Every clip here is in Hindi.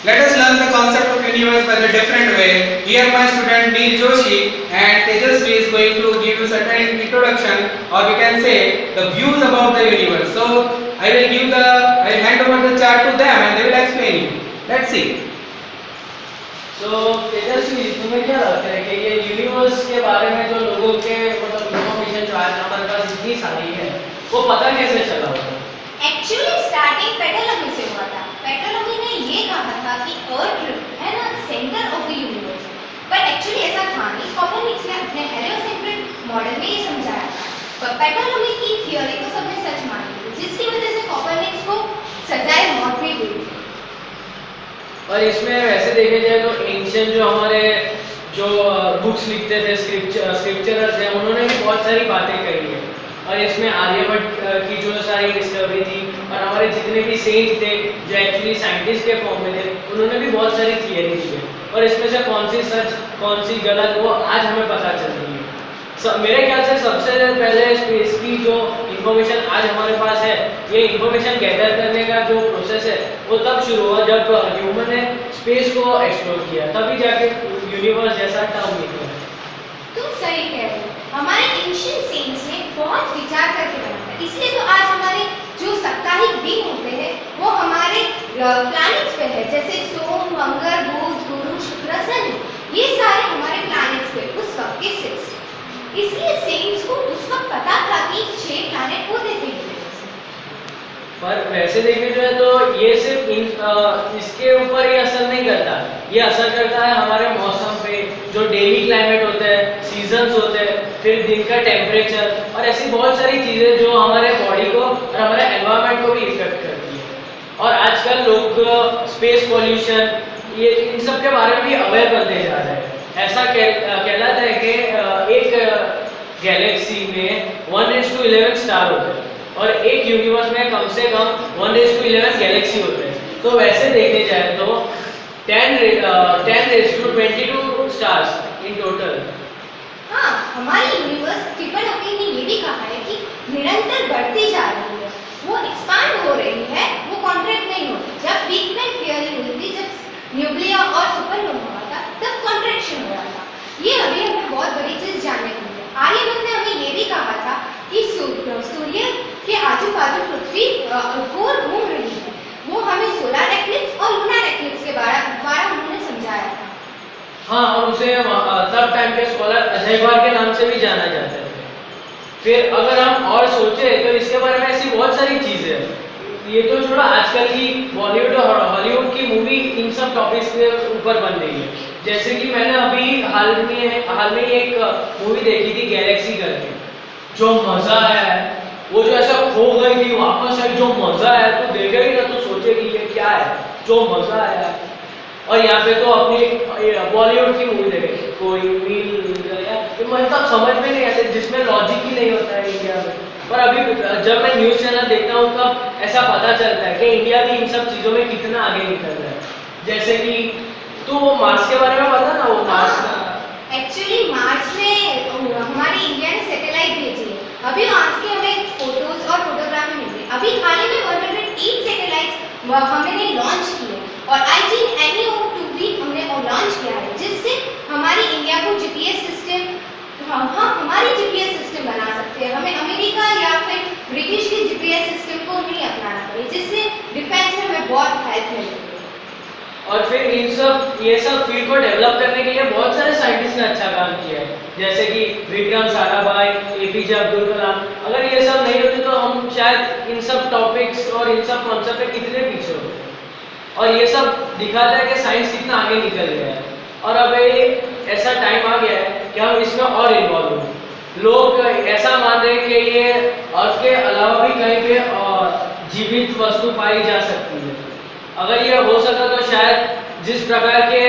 Let us learn the concept of universe by the different way. Here my student Neil Joshi and Tejasvi is going to give you certain introduction, or we can say the views about the universe. So I will hand over the chart to them and they will explain you. Let's see. तेजस्वी, तुम्हें क्या लगता है कि ये यूनिवर्स के बारे में जो लोगों के मतलब इन्फॉर्मेशन जो आज हमारे पास इतनी सारी है वो पता कैसे चला होगा? एक्चुअली स्टार्टिंग पेटोलॉजी से हुआ था। पेटोलॉजी ने ये कहा था कि अर्थ है ना सेंटर ऑफ द यूनिवर्स, पर एक्चुअली ऐसा था नहीं। कोपरनिकस ने अपने हेलियोसेंट्रिक मॉडल में ये समझाया था, पर पेटोलॉजी की थ्योरी को सबने सच मानी थी, जिसकी वजह से कोपरनिकस को सजाए मौत भी हुई थी। और इसमें वैसे देखे जाए तो एंशियंट जो हमारे जो बुक्स लिखते थे, स्क्रिप्चरर्स हैं, उन्होंने भी बहुत सारी बातें कही है। और इसमें आर्यभट्ट की जो सारी डिस्कवरी थी और हमारे जितने भी सेंट थे जो एक्चुअली साइंटिस्ट के फॉर्म में थे, उन्होंने भी बहुत सारी थियरी दी है। और इसमें से कौन सी सच कौन सी गलत वो आज हमें पता चल रही है। मेरे ख्याल से सबसे पहले स्पेस की जो इन्फॉर्मेशन आज हमारे पास है, ये इन्फॉर्मेशन गैदर करने का जो प्रोसेस है वो तब शुरू हुआ जब ह्यूमन ने स्पेस को एक्सप्लोर किया, तभी जाके यूनिवर्स जैसा टर्म निकला। तुम सही कह रहे हो, हमारे एंशिएंट सेंट्स ने बहुत विचार करके बनाया, इसलिए तो आज हमारे जो साप्ताहिक दिन होते हैं वो हमारे प्लैनेट्स पे है, जैसे सोम, मंगल, बुध, गुरु, शुक्र, शनि, ये सारे हमारे प्लैनेट्स पे उस वक्त के सिक्स। इसलिए सेंट्स को उस वक्त पता था कि 6 प्लैनेट होते थे। पर वैसे देखे जो है तो ये सिर्फ इसके ऊपर ये असर नहीं करता, ये असर करता है हमारे मौसम पे, जो डेली क्लाइमेट होता है, सीजन्स होते हैं, फिर दिन का टेम्परेचर और ऐसी बहुत सारी चीज़ें जो हमारे बॉडी को और हमारे एनवायरनमेंट को भी इफेक्ट करती है। और आजकल लोग स्पेस पॉल्यूशन ये इन सब के बारे में भी अवेयर बनते जा रहे हैं। ऐसा कहलाता है कि एक गैलेक्सी में 1:11 स्टार होते हैं और एक यूनिवर्स में कम से कम 1:11 गैलेक्सी होते हैं। तो वैसे देखने जाए तो 10⁻22 स्टार्स इन टोटल। हाँ, हमारी यूनिवर्स टिप्पणी ने ये भी कहा है कि निरंतर बढ़ती जा रही है, वो एक्सपांड हो रही है, वो कॉन्ट्रैक्ट नहीं होती। जब बिग बैंग थियरी हुई थी, जब न्यूक्लिया और सुपरनोवा हुआ था, तब कॉन्ट्रैक्शन हो रहा था। ये अभी हमें बहुत बड़ी चीज जानने को मिली। आर्यभट्ट ने हमें ये भी कहा था कि सूर्य के आजू बाजू पृथ्वी गोल घूम रही है। वो हमें सोलर एक्लिप्स और लूनर एक्लिप्स के द्वारा उन्होंने समझाया था। हाँ, और उसे तब टाइम के स्कॉलर अजयवार के नाम से भी जाना जाता है। फिर अगर हम और सोचे तो इसके बारे में ऐसी बहुत सारी चीज़ें हैं। ये तो छोड़ा, आजकल की बॉलीवुड और हॉलीवुड की मूवी इन सब टॉपिक्स के ऊपर बन रही है। जैसे कि मैंने अभी हाल में एक मूवी देखी थी गैलेक्सी करके, जो मज़ा है, वो जो ऐसा खो गई थी वापस आई, जो मज़ा है तो देखेगी ना तो सोचेगी ये क्या है, जो मज़ा आया। और यहाँ पे तो अपनी बॉलीवुड की मूवी देखे, कोई मिल गया, मतलब समझ में नहीं आते, जिसमें लॉजिक ही नहीं होता है इंडिया में। पर अभी जब मैं न्यूज़ चैनल देखता हूँ तब ऐसा पता चलता है कि इंडिया भी इन सब चीज़ों में कितना आगे निकल रहा है। जैसे कि तो वो मार्स के बारे में पता ना, वो मार्स एक्चुअली मार्स में हमारी इंडिया ने सैटेलाइट भेजी है। अभी मार्स के हमें फोटोज और फोटोग्राफी मिल रही है। अभी हाल ही में 108 सैटेलाइट्स हमने लॉन्च किए और IGNEO-2 भी हमने लॉन्च किया है, जिससे हमारी इंडिया को जीपीएस सिस्टम हमारी जीपीएस सिस्टम बना सकते हैं। हमें अमेरिका या फिर ब्रिटिश के जीपीएस सिस्टम को नहीं अपनाना पड़े, जिससे डिफेंस में हमें बहुत हेल्प मिलेगी। और फिर ये सब फील्ड को डेवलप करने के लिए बहुत सारे साइंटिस्ट ने अच्छा काम किया है, जैसे कि विक्रम साराभाई, APJ अब्दुल कलाम। अगर ये सब नहीं होते तो हम शायद इन सब टॉपिक्स और इन सब कॉन्सेप्ट पे कितने पीछे होते। और ये सब दिखाता है कि साइंस कितना आगे निकल गया है। और अब ऐसा टाइम आ गया है कि हम इसमें और इन्वॉल्व हो। लोग ऐसा मान रहे हैं कि ये अर्थ के अलावा भी कहीं पे जीवित वस्तु पाई जा सकती है। अगर ये हो सका तो शायद जिस प्रकार के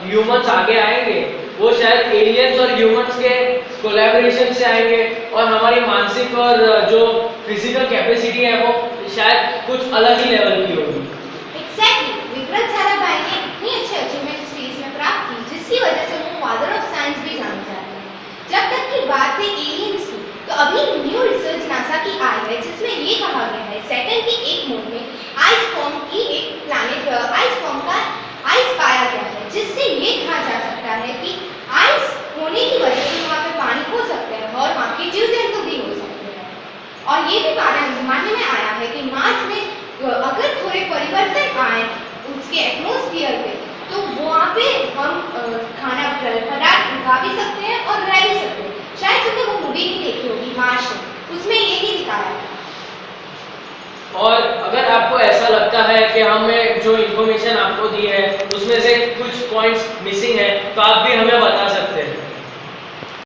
ह्यूमंस आगे आएंगे वो शायद एलियंस और ह्यूमंस के कोलैबोरेशन से आएंगे और हमारी मानसिक और जो फिजिकल कैपेसिटी है वो शायद कुछ अलग ही लेवल की होगी। एग्जैक्टली, विक्रम साराभाई ने इतनी अच्छी अचीवमेंट स्पेस में प्राप्त की, जिसकी वजह से वो फादर ऑफ साइंस भी जाने जाते हैं। जब तक की बात है एलियंस की, तो अभी न्यू रिसर्च नासा की आई है, जिसमें ये कहा गया है सैटर्न के एक मून में आइस फॉर्म का और ये भी मानने में आया है कि मार्स में अगर थोड़े परिवर्तन आए उसके एटमॉस्फेयर पे, तो वहाँ पे हम खाना पदार्थ उगा भी सकते हैं और रह भी सकते हैं। शायद तुमने वो मूवी नहीं देखी होगी मार्स, उसमें ये नहीं दिखाया है। और अगर आपको ऐसा लगता है कि हमें जो इन्फॉर्मेशन आपको दी है उसमें से कुछ पॉइंट्स मिसिंग है, तो आप भी हमें बता सकते हैं।